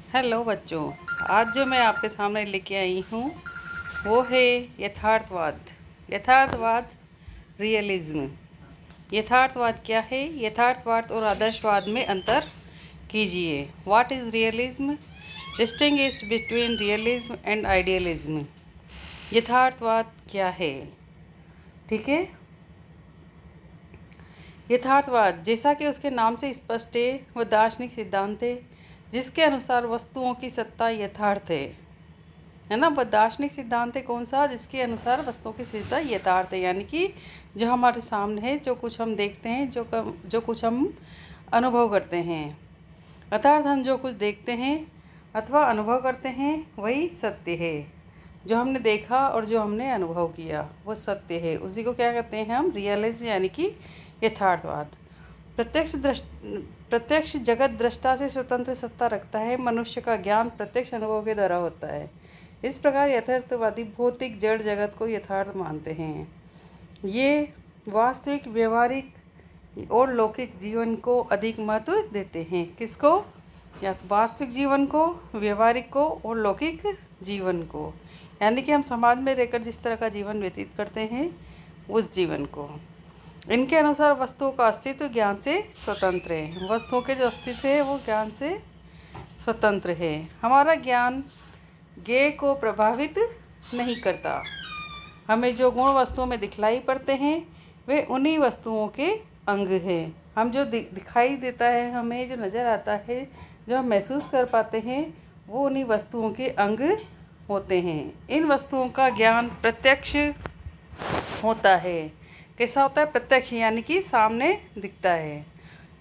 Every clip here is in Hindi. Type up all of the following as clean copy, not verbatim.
हेलो बच्चों। आज जो मैं आपके सामने लेके आई हूँ वो है यथार्थवाद। यथार्थवाद, रियलिज्म। यथार्थवाद क्या है? यथार्थवाद और आदर्शवाद में अंतर कीजिए। What is realism? Distinguish between realism and idealism. यथार्थवाद क्या है? ठीक है। यथार्थवाद, जैसा कि उसके नाम से स्पष्ट है, वह दार्शनिक सिद्धांत है जिसके अनुसार वस्तुओं की सत्ता यथार्थ है ना। वह दार्शनिक सिद्धांत है कौन सा? जिसके अनुसार वस्तुओं की सत्ता यथार्थ है, यानी कि जो हमारे सामने है, जो कुछ हम देखते हैं, जो कुछ हम अनुभव करते हैं, अर्थात हम जो कुछ देखते हैं अथवा अनुभव करते हैं वही सत्य है। जो हमने देखा और जो हमने अनुभव किया वो सत्य है। उसी को क्या कहते हैं हम? रियलिज्म, यानी कि यथार्थवाद। प्रत्यक्ष जगत दृष्टा से स्वतंत्र सत्ता रखता है। मनुष्य का ज्ञान प्रत्यक्ष अनुभव के द्वारा होता है। इस प्रकार यथार्थवादी भौतिक जड़ जगत को यथार्थ मानते हैं। ये वास्तविक, व्यवहारिक और लौकिक जीवन को अधिक महत्व देते हैं। किसको? या तो वास्तविक जीवन को, व्यवहारिक को और लौकिक जीवन को, यानी कि हम समाज में रहकर जिस तरह का जीवन व्यतीत करते हैं उस जीवन को। इनके अनुसार वस्तुओं का अस्तित्व ज्ञान से स्वतंत्र है। वस्तुओं के जो अस्तित्व है वो ज्ञान से स्वतंत्र है। हमारा ज्ञान ज्ञेय को प्रभावित नहीं करता। हमें जो गुण वस्तुओं में दिखलाई पड़ते हैं वे उन्हीं वस्तुओं के अंग हैं। हम जो दिखाई देता है, हमें जो नज़र आता है, जो हम महसूस कर पाते हैं, वो उन्हीं वस्तुओं के अंग होते हैं। इन वस्तुओं का ज्ञान प्रत्यक्ष होता है। कैसा होता है? प्रत्यक्ष, यानी कि सामने दिखता है।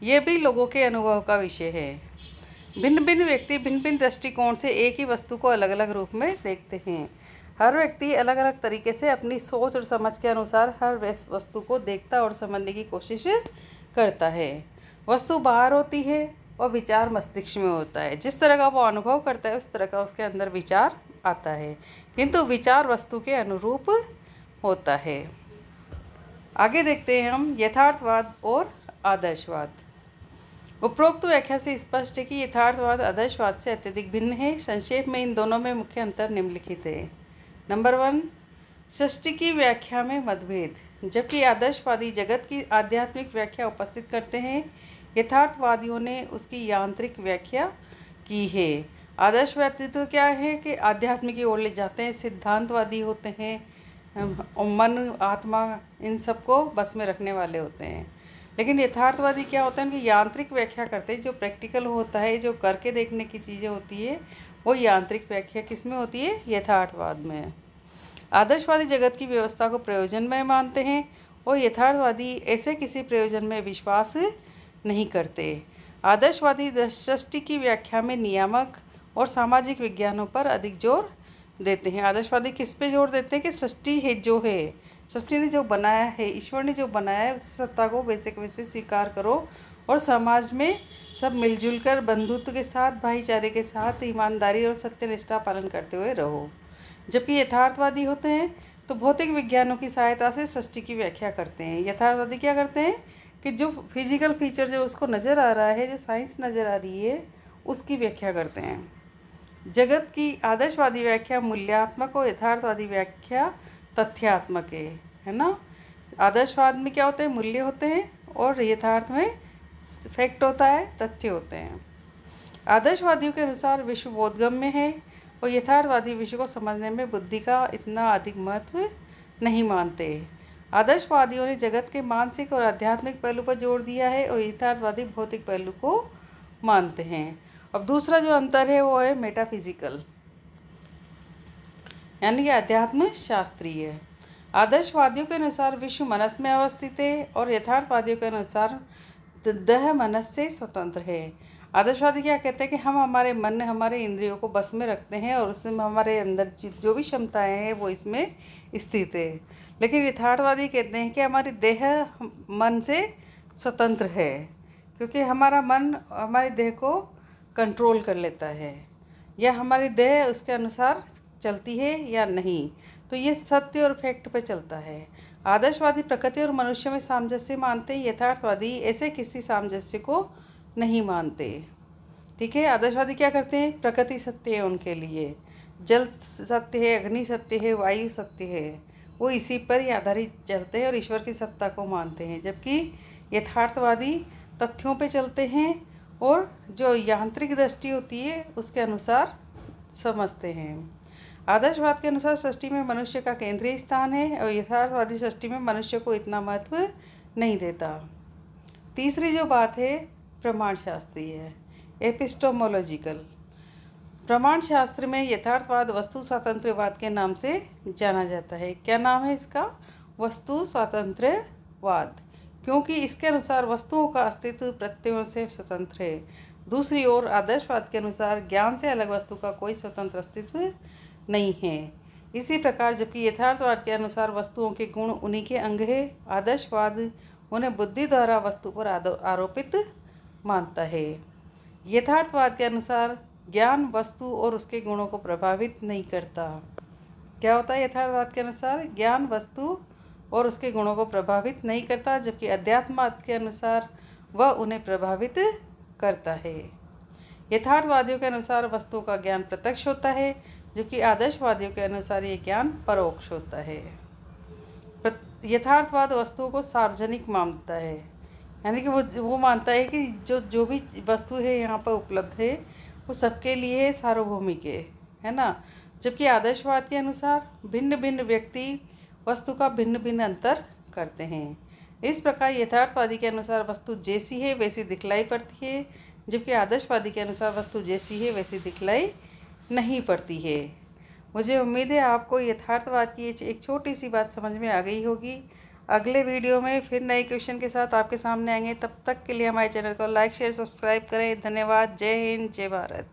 ये भी लोगों के अनुभव का विषय है। भिन्न भिन्न व्यक्ति भिन्न भिन्न दृष्टिकोण से एक ही वस्तु को अलग अलग रूप में देखते हैं। हर व्यक्ति अलग अलग तरीके से अपनी सोच और समझ के अनुसार हर वस्तु को देखता और समझने की कोशिश करता है। वस्तु बाहर होती है और विचार मस्तिष्क में होता है। जिस तरह का वो अनुभव करता है उस तरह का उसके अंदर विचार आता है, किंतु विचार वस्तु के अनुरूप होता है। आगे देखते हैं हम यथार्थवाद और आदर्शवाद। उपरोक्त व्याख्या से स्पष्ट है कि यथार्थवाद आदर्शवाद से अत्यधिक भिन्न है। संक्षेप में इन दोनों में मुख्य अंतर निम्नलिखित है। नंबर 1, सृष्टि की व्याख्या में मतभेद। जबकि आदर्शवादी जगत की आध्यात्मिक व्याख्या उपस्थित करते हैं, यथार्थवादियों ने उसकी यांत्रिक व्याख्या की है। आदर्शवादी तो क्या है कि आध्यात्म की ओर ले जाते हैं, सिद्धांतवादी होते हैं, मन, आत्मा, इन सबको बस में रखने वाले होते हैं। लेकिन यथार्थवादी क्या होता है? उनकी यांत्रिक व्याख्या करते हैं। जो प्रैक्टिकल होता है, जो करके देखने की चीज़ें होती है, वो यांत्रिक व्याख्या किस में होती है? यथार्थवाद में। आदर्शवादी जगत की व्यवस्था को प्रयोजनमय मानते हैं और यथार्थवादी ऐसे किसी प्रयोजन में विश्वास नहीं करते। आदर्शवादी सृष्टि की व्याख्या में नियामक और सामाजिक विज्ञानों पर अधिक जोर देते हैं। आदर्शवादी किस पे जोर देते हैं? कि सृष्टि है, जो है, सृष्टि ने जो बनाया है, ईश्वर ने जो बनाया है, उस सत्ता को वैसे के वैसे स्वीकार करो और समाज में सब मिलजुल कर बंधुत्व के साथ, भाईचारे के साथ, ईमानदारी और सत्यनिष्ठा पालन करते हुए रहो। जबकि यथार्थवादी होते हैं तो भौतिक विज्ञानों की सहायता से सृष्टि की व्याख्या करते हैं। यथार्थवादी क्या करते हैं कि जो फिजिकल फीचर जो उसको नज़र आ रहा है, जो साइंस नज़र आ रही है, उसकी व्याख्या करते हैं। जगत की आदर्शवादी व्याख्या मूल्यात्मक और यथार्थवादी व्याख्या तथ्यात्मक है ना। आदर्शवाद में क्या होते हैं? मूल्य होते हैं और यथार्थ में फैक्ट होता है, तथ्य होते हैं। आदर्शवादियों के अनुसार विश्व बोधगम्य है और यथार्थवादी विश्व को समझने में बुद्धि का इतना अधिक महत्व नहीं मानते। आदर्शवादियों ने जगत के मानसिक और आध्यात्मिक पहलू पर जोर दिया है और यथार्थवादी भौतिक पहलू को मानते हैं। अब दूसरा जो अंतर है वो है मेटाफिजिकल, यानी कि अध्यात्म शास्त्रीय। आदर्शवादियों के अनुसार विश्व मनस में अवस्थित है और यथार्थवादियों के अनुसार देह मनस से स्वतंत्र है। आदर्शवादी क्या कहते हैं कि हम हमारे मन, हमारे इंद्रियों को बस में रखते हैं और उसमें हमारे अंदर जो भी क्षमताएं हैं वो इसमें स्थित है। लेकिन यथार्थवादी कहते हैं कि हमारी देह मन से स्वतंत्र है, क्योंकि हमारा मन हमारे देह को कंट्रोल कर लेता है, या हमारी देह उसके अनुसार चलती है या नहीं। तो ये सत्य और फैक्ट पे चलता है। आदर्शवादी प्रकृति और मनुष्य में सामंजस्य मानते हैं, यथार्थवादी ऐसे किसी सामंजस्य को नहीं मानते। ठीक है। आदर्शवादी क्या करते हैं? प्रकृति सत्य है उनके लिए, जल सत्य है, अग्नि सत्य है, वायु सत्य है, वो इसी पर ही आधारित चलते हैं और ईश्वर की सत्ता को मानते हैं। जबकि यथार्थवादी तथ्यों पे चलते हैं और जो यांत्रिक दृष्टि होती है उसके अनुसार समझते हैं। आदर्शवाद के अनुसार सृष्टि में मनुष्य का केंद्रीय स्थान है और यथार्थवादी सृष्टि में मनुष्य को इतना महत्व नहीं देता। तीसरी जो बात है प्रमाण शास्त्रीय है, एपिस्टोमोलॉजिकल। प्रमाण शास्त्र में यथार्थवाद वस्तु स्वातंत्र्यवाद के नाम से जाना जाता है। क्या नाम है इसका? वस्तु स्वातंत्र्यवाद, क्योंकि इसके अनुसार वस्तुओं का अस्तित्व प्रत्ययों से स्वतंत्र है। दूसरी ओर आदर्शवाद के अनुसार ज्ञान से अलग वस्तु का कोई स्वतंत्र अस्तित्व नहीं है। इसी प्रकार जबकि यथार्थवाद के अनुसार वस्तुओं के गुण उन्हीं के अंग है, आदर्शवाद उन्हें बुद्धि द्वारा वस्तु पर आरोपित मानता है। यथार्थवाद के अनुसार ज्ञान वस्तु और उसके गुणों को प्रभावित नहीं करता। क्या होता है यथार्थवाद के अनुसार? ज्ञान वस्तु और उसके गुणों को प्रभावित नहीं करता, जबकि अध्यात्मवाद के अनुसार वह उन्हें प्रभावित करता है। यथार्थवादियों के अनुसार वस्तुओं का ज्ञान प्रत्यक्ष होता है, जबकि आदर्शवादियों के अनुसार ये ज्ञान परोक्ष होता है। यथार्थवाद वस्तुओं को सार्वजनिक मानता है, यानी कि वो मानता है कि जो भी वस्तु है यहाँ पर उपलब्ध है वो सबके लिए सार्वभौमिक है ना। जबकि आदर्शवाद के अनुसार भिन्न भिन्न व्यक्ति वस्तु का भिन्न भिन्न अंतर करते हैं। इस प्रकार यथार्थवादी के अनुसार वस्तु जैसी है वैसी दिखलाई पड़ती है, जबकि आदर्शवादी के अनुसार वस्तु जैसी है वैसी दिखलाई नहीं पड़ती है। मुझे उम्मीद है आपको यथार्थवाद की एक छोटी सी बात समझ में आ गई होगी। अगले वीडियो में फिर नए क्वेश्चन के साथ आपके सामने आएंगे। तब तक के लिए हमारे चैनल को लाइक शेयर सब्सक्राइब करें। धन्यवाद। जय हिंद, जय भारत।